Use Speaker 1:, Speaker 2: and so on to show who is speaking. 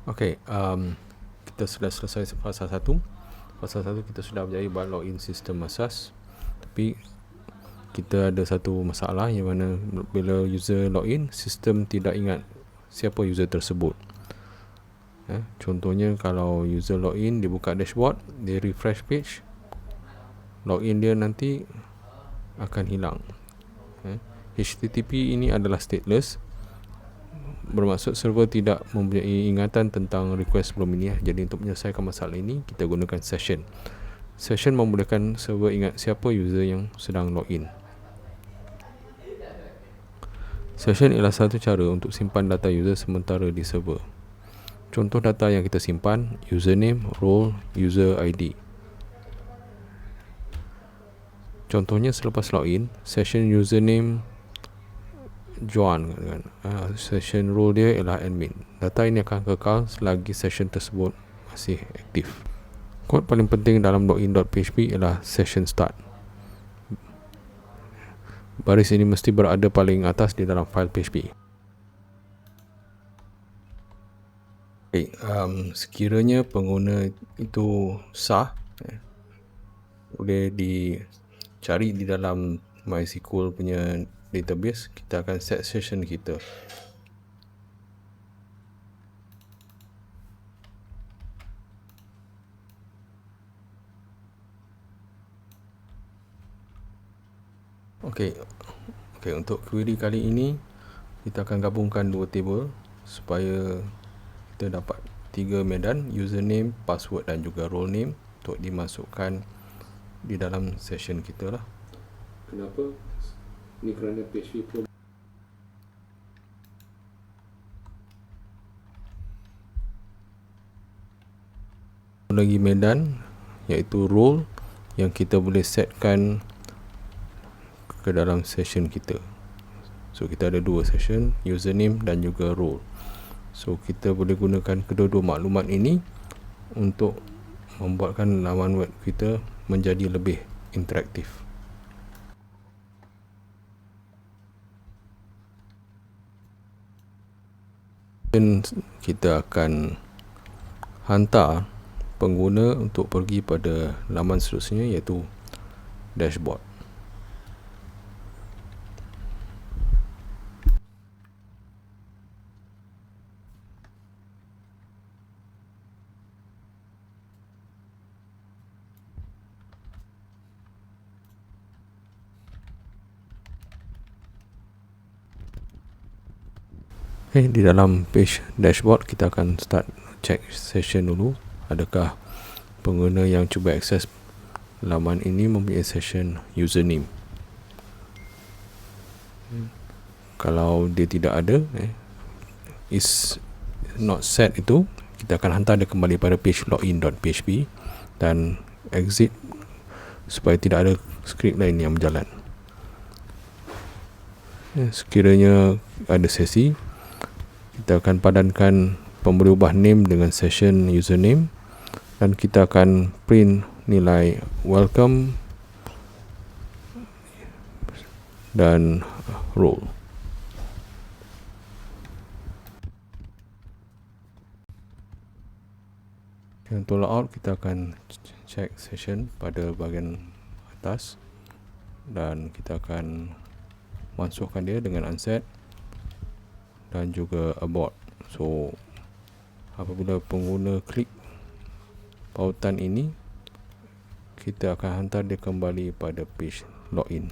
Speaker 1: Okey, kita sudah selesai fasa 1. Fasa 1 kita sudah berjaya buat login sistem asas. Tapi kita ada satu masalah yang mana bila user login, sistem tidak ingat siapa user tersebut. Contohnya kalau user login, dia buka dashboard, dia refresh page, login dia nanti akan hilang. HTTP ini adalah stateless, bermaksud server tidak mempunyai ingatan tentang request sebelum ini. Jadi untuk menyelesaikan masalah ini, kita gunakan session. Session membolehkan server ingat siapa user yang sedang login. Session ialah satu cara untuk simpan data user sementara di server. Contoh data yang kita simpan: username, role, user ID. Contohnya selepas login, session username Joan, session role dia ialah admin. Data ini akan kekal selagi session tersebut masih aktif. Kod paling penting dalam login.php ialah session start. Baris ini mesti berada paling atas di dalam file PHP. Okay, sekiranya pengguna itu sah, boleh dicari di dalam MySQL punya database. Kita akan set session kita. Okey, untuk query kali ini kita akan gabungkan dua table supaya kita dapat 3 medan: username, password dan juga role name, untuk dimasukkan di dalam session kita lah. Kenapa? Ini kerana PHP Pro lagi medan, iaitu role, yang kita boleh setkan ke dalam session kita. So kita ada dua session, username dan juga role. So kita boleh gunakan kedua-dua maklumat ini untuk membuatkan laman web kita menjadi lebih interaktif. Dan kita akan hantar pengguna untuk pergi pada laman seterusnya, iaitu dashboard. Di dalam page dashboard kita akan start check session dulu. Adakah pengguna yang cuba akses laman ini mempunyai session username? Kalau dia tidak ada, is not set, itu kita akan hantar dia kembali pada page login.php dan exit supaya tidak ada skrip lain yang berjalan. Sekiranya ada sesi, kita akan padankan pemberi ubah name dengan session username dan kita akan print nilai welcome dan role. Untuk logout, kita akan check session pada bahagian atas dan kita akan masukkan dia dengan unset dan juga abort. So apabila pengguna klik pautan ini, kita akan hantar dia kembali pada page login.